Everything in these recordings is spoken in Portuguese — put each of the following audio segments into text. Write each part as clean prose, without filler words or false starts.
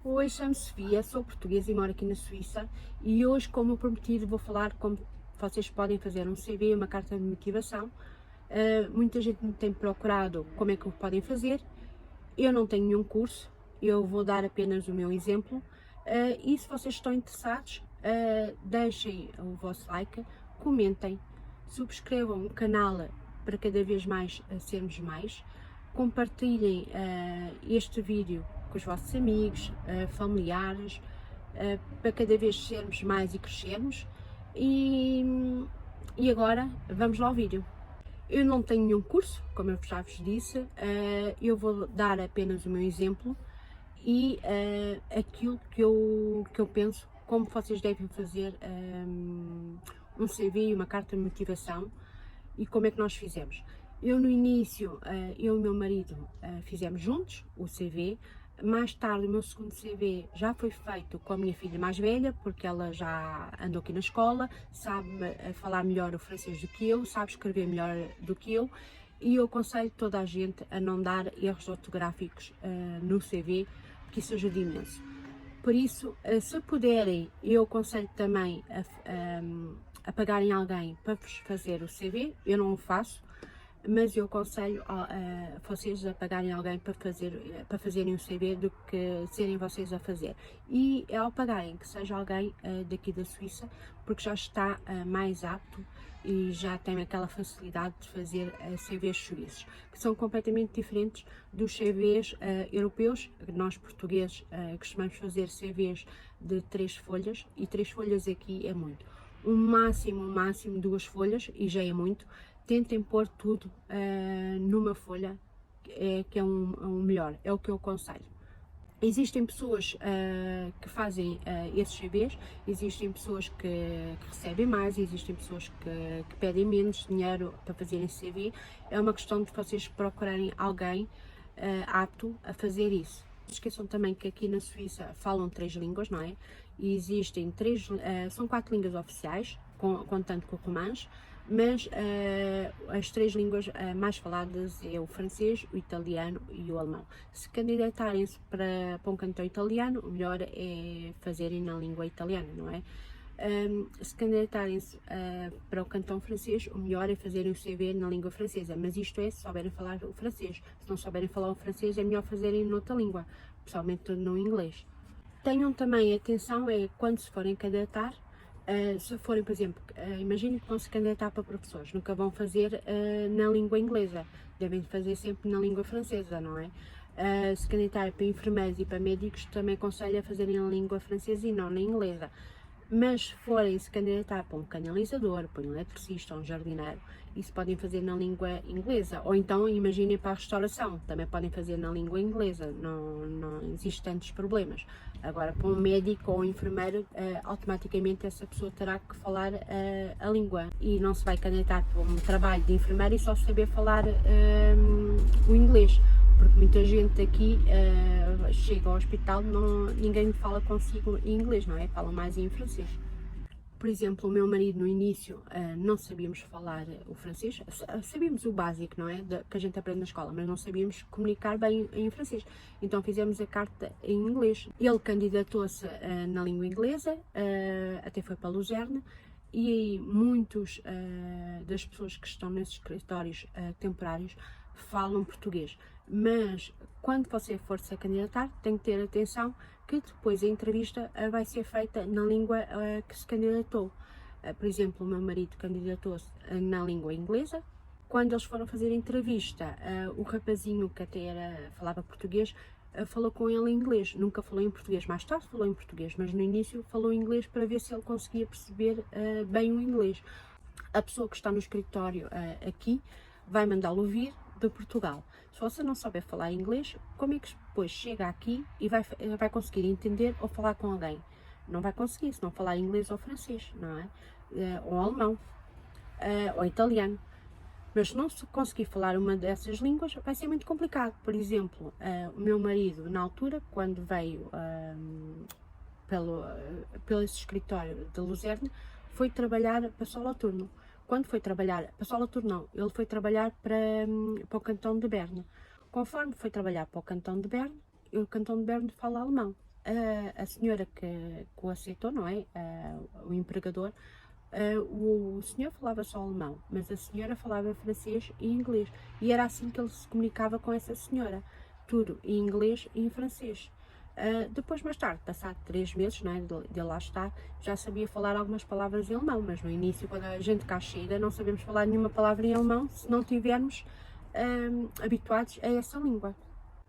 Oi, chamo-me Sofia, sou portuguesa e moro aqui na Suíça e hoje, como prometido, vou falar como vocês podem fazer um CV, uma carta de motivação. Muita gente me tem procurado como é que o podem fazer. Eu não tenho nenhum curso, eu vou dar apenas o meu exemplo. E se vocês estão interessados, deixem o vosso like, comentem, subscrevam o canal para cada vez mais sermos mais, compartilhem este vídeo com os vossos amigos, familiares, para cada vez sermos mais e crescermos. E agora vamos lá ao vídeo. Eu não tenho nenhum curso, como eu já vos disse, eu vou dar apenas o meu exemplo e aquilo que eu penso, como vocês devem fazer um CV e uma carta de motivação e como é que nós fizemos. Eu no início, eu e o meu marido fizemos juntos o CV. Mais tarde o meu segundo CV já foi feito com a minha filha mais velha, porque ela já andou aqui na escola, sabe falar melhor o francês do que eu, sabe escrever melhor do que eu, e eu aconselho toda a gente a não dar erros ortográficos no CV, porque isso ajuda imenso. Por isso, se puderem, eu aconselho também a pagarem alguém para vos fazer o CV. Eu não o faço, mas eu aconselho a vocês a pagarem alguém para fazerem o CV do que serem vocês a fazer. E ao pagarem, que seja alguém daqui da Suíça, porque já está mais apto e já tem aquela facilidade de fazer CVs suíços, que são completamente diferentes dos CVs europeus. Nós portugueses costumamos fazer CVs de 3 folhas, e 3 folhas aqui é muito. O máximo 2 folhas, e já é muito. Tentem pôr tudo numa folha, que é um melhor, é o que eu aconselho. Existem pessoas que fazem esses CVs, existem pessoas que recebem mais, existem pessoas que pedem menos dinheiro para fazerem CV. É uma questão de vocês procurarem alguém apto a fazer isso. Não esqueçam também que aqui na Suíça falam 3 línguas, não é? E existem são 4 línguas oficiais, contando com o romanche, mas as 3 línguas mais faladas é o francês, o italiano e o alemão. Se candidatarem-se para um cantor italiano, o melhor é fazerem na língua italiana, não é? Se candidatarem-se para o cantão francês, o melhor é fazerem o CV na língua francesa, mas isto é, se souberem falar o francês. Se não souberem falar o francês, é melhor fazerem noutra língua, principalmente no inglês. Tenham também atenção, quando se forem candidatar, se forem, por exemplo, imaginem que vão se candidatar para professores, nunca vão fazer na língua inglesa, devem fazer sempre na língua francesa, não é? Se candidatarem para enfermeiros e para médicos, também aconselho a fazerem na língua francesa e não na inglesa. Mas se forem se candidatar para um canalizador, para um eletricista ou um jardineiro, isso podem fazer na língua inglesa. Ou então, imaginem para a restauração, também podem fazer na língua inglesa, não existem tantos problemas. Agora, para um médico ou um enfermeiro, automaticamente essa pessoa terá que falar a língua, e não se vai candidatar para um trabalho de enfermeiro e só saber falar o inglês. Porque muita gente aqui chega ao hospital, ninguém fala consigo em inglês, não é? Falam mais em francês. Por exemplo, o meu marido no início não sabíamos falar o francês, sabíamos o básico, não é? Que a gente aprende na escola, mas não sabíamos comunicar bem em francês. Então fizemos a carta em inglês. Ele candidatou-se na língua inglesa, até foi para Luzerne, e muitos das pessoas que estão nesses escritórios temporários falam português. Mas quando você for se candidatar, tem que ter atenção que depois a entrevista vai ser feita na língua que se candidatou. Por exemplo, o meu marido candidatou-se na língua inglesa. Quando eles foram fazer a entrevista, o rapazinho que até falava português falou com ele em inglês, nunca falou em português. Mais tarde falou em português, mas no início falou em inglês para ver se ele conseguia perceber bem o inglês. A pessoa que está no escritório aqui vai mandá-lo vir de Portugal. Se você não souber falar inglês, como é que depois chega aqui e vai conseguir entender ou falar com alguém? Não vai conseguir, se não falar inglês ou francês, não é? Ou alemão, ou italiano. Mas se não conseguir falar uma dessas línguas, vai ser muito complicado. Por exemplo, o meu marido, na altura, quando veio pelo esse escritório de Luzerne, foi trabalhar para solo turno. quando foi trabalhar, para Solothurn não, ele foi trabalhar para o cantão de Berna. Conforme foi trabalhar para o cantão de Berna, o cantão de Berna fala alemão. A senhora que o aceitou, não é? O empregador, o senhor falava só alemão, mas a senhora falava francês e inglês. E era assim que ele se comunicava com essa senhora, tudo em inglês e em francês. Depois, mais tarde, passado 3 meses, não é, de lá estar, já sabia falar algumas palavras em alemão, mas no início, quando a gente cá chega, não sabemos falar nenhuma palavra em alemão se não estivermos habituados a essa língua.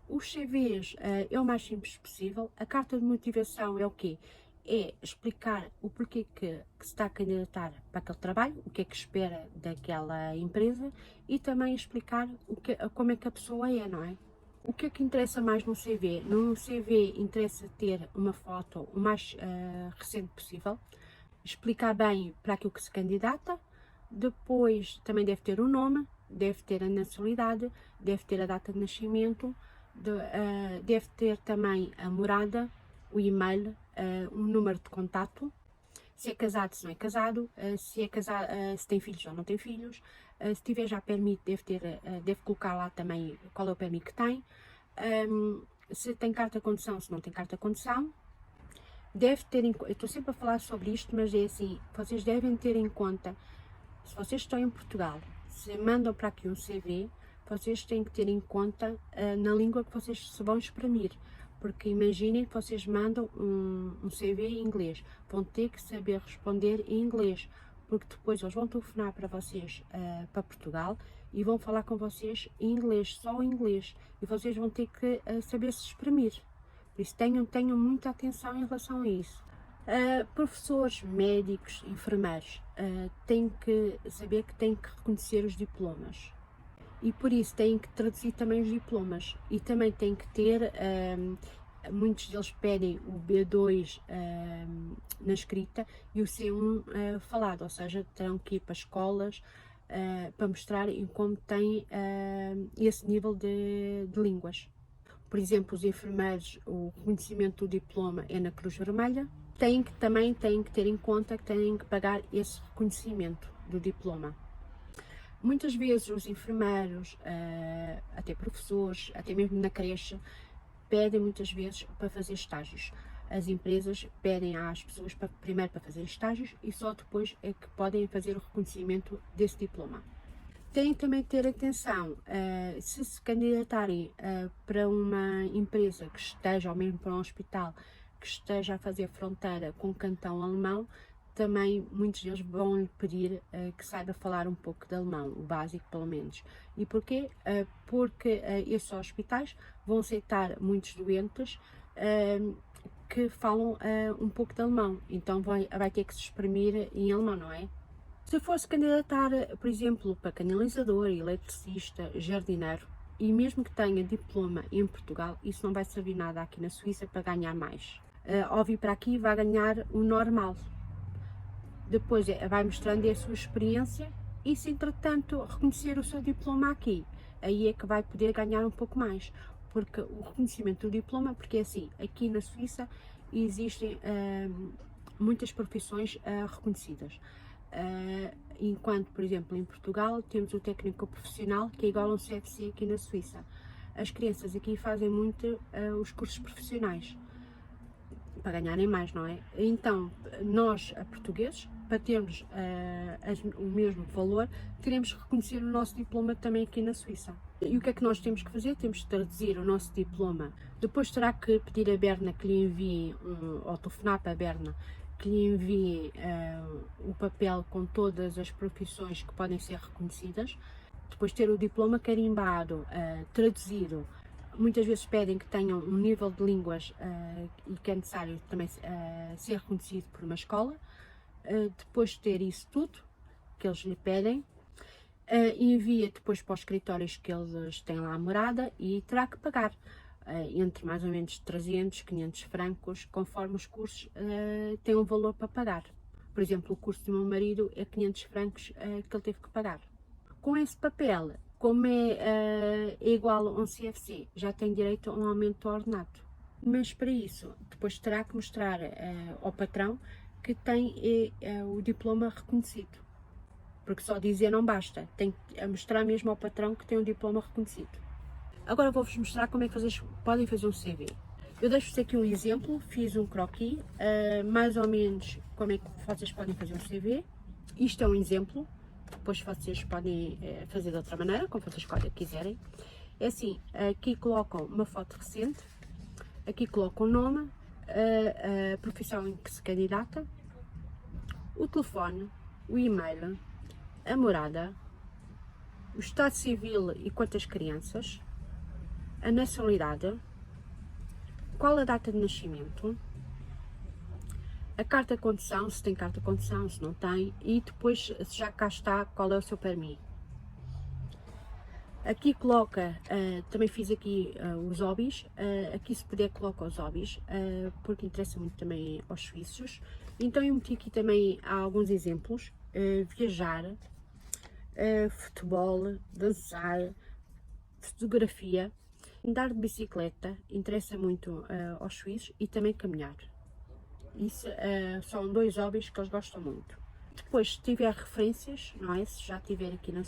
Os CVs é o mais simples possível. A carta de motivação é o quê? É explicar o porquê que se está a candidatar para aquele trabalho, o que é que espera daquela empresa e também explicar como é que a pessoa é, não é? O que é que interessa mais no CV? No CV interessa ter uma foto o mais recente possível, explicar bem para aquilo que se candidata, depois também deve ter o nome, deve ter a nacionalidade, deve ter a data de nascimento, deve ter também a morada, o e-mail, um número de contato, se é casado, se não é casado, se tem filhos ou não tem filhos, se tiver já permite, deve colocar lá também qual é o permito que tem, se tem carta de condução, se não tem carta de condução. Deve ter eu estou sempre a falar sobre isto, mas é assim, vocês devem ter em conta, se vocês estão em Portugal, se mandam para aqui um CV, vocês têm que ter em conta na língua que vocês se vão exprimir. Porque imaginem que vocês mandam um CV em inglês, vão ter que saber responder em inglês, porque depois eles vão telefonar para vocês, para Portugal, e vão falar com vocês em inglês, só em inglês, e vocês vão ter que saber se exprimir. Por isso tenham muita atenção em relação a isso. Professores, médicos, enfermeiros têm que saber que têm que reconhecer os diplomas. E por isso têm que traduzir também os diplomas e também têm que ter, muitos deles pedem o B2 na escrita e o C1 falado, ou seja, terão que ir para escolas para mostrarem como têm esse nível de línguas. Por exemplo, os enfermeiros, o reconhecimento do diploma é na Cruz Vermelha, também têm que ter em conta que têm que pagar esse reconhecimento do diploma. Muitas vezes os enfermeiros, até professores, até mesmo na creche, pedem muitas vezes para fazer estágios. As empresas pedem às pessoas primeiro para fazer estágios e só depois é que podem fazer o reconhecimento desse diploma. Têm também que ter atenção, se se candidatarem para uma empresa que esteja, ou mesmo para um hospital, que esteja a fazer fronteira com o cantão alemão, também muitos deles vão lhe pedir que saiba falar um pouco de alemão, o básico pelo menos. E porquê? Porque esses hospitais vão aceitar muitos doentes que falam um pouco de alemão, então vai ter que se exprimir em alemão, não é? Se fosse candidatar, por exemplo, para canalizador, eletricista, jardineiro, e mesmo que tenha diploma em Portugal, isso não vai servir nada aqui na Suíça para ganhar mais. Ao vir para aqui vai ganhar o normal. Depois vai mostrando a sua experiência e se entretanto reconhecer o seu diploma aqui, aí é que vai poder ganhar um pouco mais, porque o reconhecimento do diploma, porque é assim, aqui na Suíça existem muitas profissões reconhecidas, enquanto, por exemplo, em Portugal temos o técnico profissional, que é igual a um CFC aqui na Suíça. As crianças aqui fazem muito os cursos profissionais, para ganharem mais, não é? Então, nós, portugueses, para termos o mesmo valor, teremos que reconhecer o nosso diploma também aqui na Suíça. E o que é que nós temos que fazer? Temos que traduzir o nosso diploma. Depois terá que pedir a Berna que lhe envie, ou telefonar para a Berna, que lhe envie o papel com todas as profissões que podem ser reconhecidas. Depois ter o diploma carimbado, traduzido. Muitas vezes pedem que tenham um nível de línguas e que é necessário também ser reconhecido por uma escola. Depois de ter isso tudo que eles lhe pedem, envia depois para os escritórios que eles têm lá a morada e terá que pagar entre mais ou menos 300, 500 francos, conforme os cursos têm um valor para pagar. Por exemplo, o curso do meu marido é 500 francos que ele teve que pagar. Com esse papel, como é igual a um CFC, já tem direito a um aumento do ordenado. Mas para isso, depois terá que mostrar ao patrão que tem o diploma reconhecido. porque só dizer não basta, tem que mostrar mesmo ao patrão que tem um diploma reconhecido. Agora vou-vos mostrar como é que vocês podem fazer um CV. Eu deixo-vos aqui um exemplo, fiz um croquis, mais ou menos como é que vocês podem fazer um CV. Isto é um exemplo, depois vocês podem fazer de outra maneira, como vocês quiserem. É assim, aqui colocam uma foto recente, aqui colocam o nome, a profissão em que se candidata, o telefone, o e-mail, a morada, o estado civil e quantas crianças, a nacionalidade, qual a data de nascimento, a carta de condução, se tem carta de condução, se não tem, e depois, se já cá está, qual é o seu permis. Aqui coloca, também fiz aqui os hobbies, aqui se puder coloca os hobbies, porque interessa muito também aos suíços. Então eu meti aqui também alguns exemplos, viajar, futebol, dançar, fotografia, andar de bicicleta, interessa muito aos suíços, e também caminhar. Isso são 2 hobbies que eles gostam muito. Depois, se tiver referências, não é? Se já estiver aqui na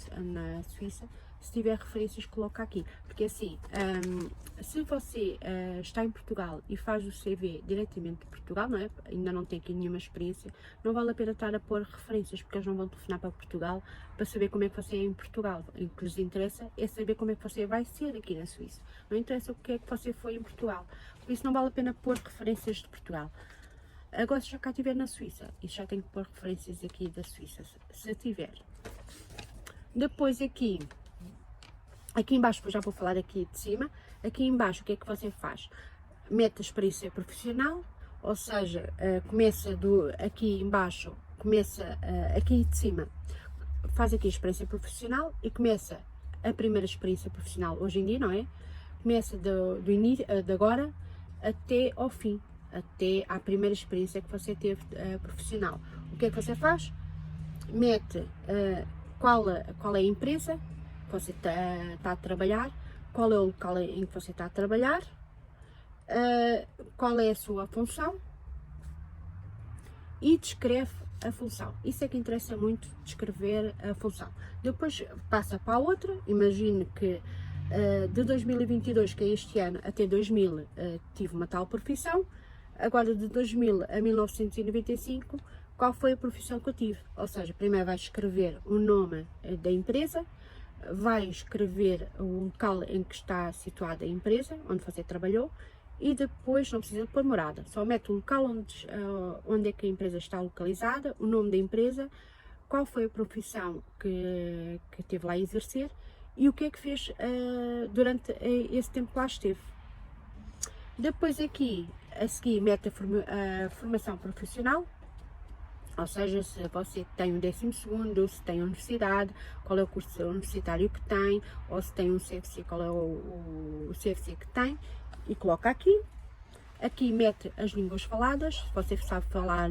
Suíça, se tiver referências, coloca aqui. Porque assim, se você está em Portugal e faz o CV diretamente de Portugal, não é? Ainda não tem aqui nenhuma experiência, não vale a pena estar a pôr referências, porque eles não vão telefonar para Portugal para saber como é que você é em Portugal. O que lhes interessa é saber como é que você vai ser aqui na Suíça. Não interessa o que é que você foi em Portugal. Por isso não vale a pena pôr referências de Portugal. Agora, se já cá estiver na Suíça, e já tenho que pôr referências aqui da Suíça, se tiver. Depois aqui em baixo, já vou falar aqui de cima, aqui em baixo o que é que você faz? Mete a experiência profissional, ou seja, começa aqui em baixo, começa aqui de cima, faz aqui a experiência profissional e começa a primeira experiência profissional hoje em dia, não é? Começa do início, de agora até ao fim, até à primeira experiência que você teve profissional. O que é que você faz? Mete qual é a empresa que você está a trabalhar, qual é o local em que você está a trabalhar, qual é a sua função e descreve a função. Isso é que interessa muito, descrever a função. Depois passa para a outra, imagine que de 2022, que é este ano, até 2000 tive uma tal profissão, agora de 2000 a 1995, qual foi a profissão que eu tive? Ou seja, primeiro vai escrever o nome da empresa, vai escrever o local em que está situada a empresa, onde você trabalhou, e depois não precisa pôr morada, só mete o local onde é que a empresa está localizada, o nome da empresa, qual foi a profissão que teve lá a exercer e o que é que fez durante esse tempo que lá esteve. Depois aqui, a seguir, mete a formação profissional, ou seja, se você tem um 12º, se tem a universidade, qual é o curso universitário que tem, ou se tem um CFC, qual é o CFC que tem, e coloca aqui. Aqui mete as línguas faladas, se você sabe falar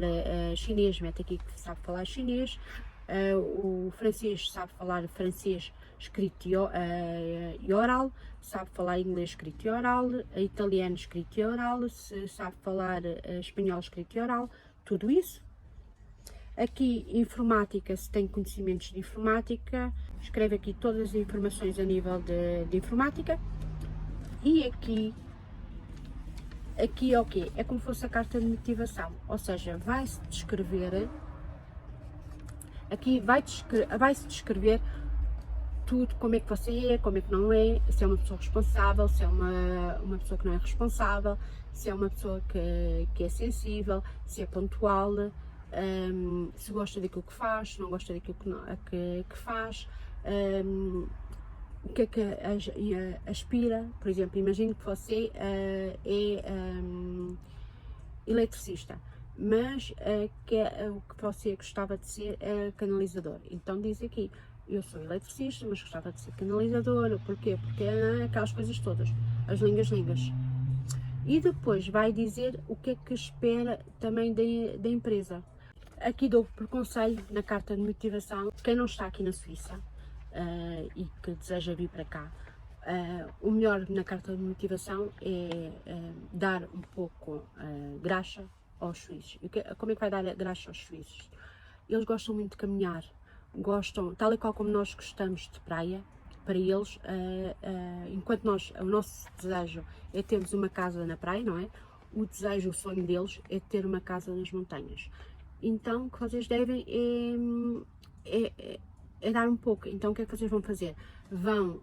chinês, mete aqui que sabe falar chinês, o francês sabe falar francês escrito e oral, sabe falar inglês escrito e oral, italiano escrito e oral, se sabe falar espanhol escrito e oral, tudo isso. Aqui, informática, se tem conhecimentos de informática, escreve aqui todas as informações a nível de informática. E aqui é o quê? É como se fosse a carta de motivação, ou seja, vai-se descrever, aqui vai-se descrever tudo, como é que você é, como é que não é, se é uma pessoa responsável, se é uma pessoa que não é responsável, se é uma pessoa que é sensível, se é pontual, se gosta daquilo que faz, se não gosta daquilo que faz, o que é que aspira. Por exemplo, imagine que você é eletricista, mas o que você gostava de ser é canalizador. Então diz aqui, eu sou eletricista, mas gostava de ser canalizador. Porquê? Porque aquelas coisas todas, as lingas. E depois vai dizer o que é que espera também da empresa. Aqui dou por conselho na carta de motivação, quem não está aqui na Suíça e que deseja vir para cá, o melhor na carta de motivação é dar um pouco graxa aos suíços. Como é que vai dar graxa aos suíços? Eles gostam muito de caminhar, gostam, tal e qual como nós gostamos de praia, para eles, enquanto o nosso desejo é termos uma casa na praia, não é? O desejo, o sonho deles é ter uma casa nas montanhas. Então, o que vocês devem é dar um pouco. Então, o que é que vocês vão fazer? Vão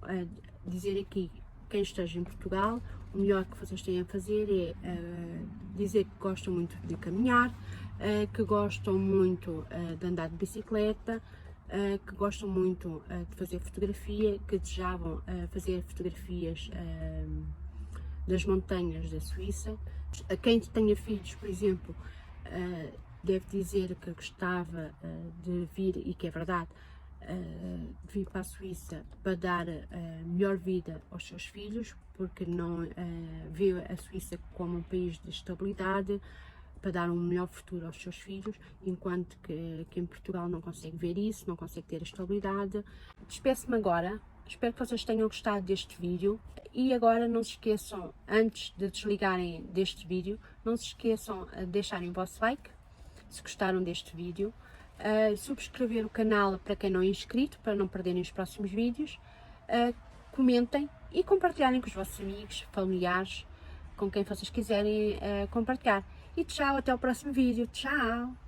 dizer aqui, quem esteja em Portugal, o melhor que vocês têm a fazer é dizer que gostam muito de caminhar, que gostam muito de andar de bicicleta, que gostam muito de fazer fotografia, que desejavam fazer fotografias das montanhas da Suíça. A quem tenha filhos, por exemplo, deve dizer que gostava de vir, e que é verdade, de vir para a Suíça para dar melhor vida aos seus filhos, porque não vê a Suíça como um país de estabilidade, para dar um melhor futuro aos seus filhos, enquanto que em Portugal não consegue ver isso, não consegue ter a estabilidade. Despeço-me agora, espero que vocês tenham gostado deste vídeo, e agora não se esqueçam, antes de desligarem deste vídeo, não se esqueçam de deixarem o vosso like, se gostaram deste vídeo, subscrever o canal para quem não é inscrito, para não perderem os próximos vídeos, comentem e compartilharem com os vossos amigos, familiares, com quem vocês quiserem compartilhar. E tchau, até o próximo vídeo. Tchau!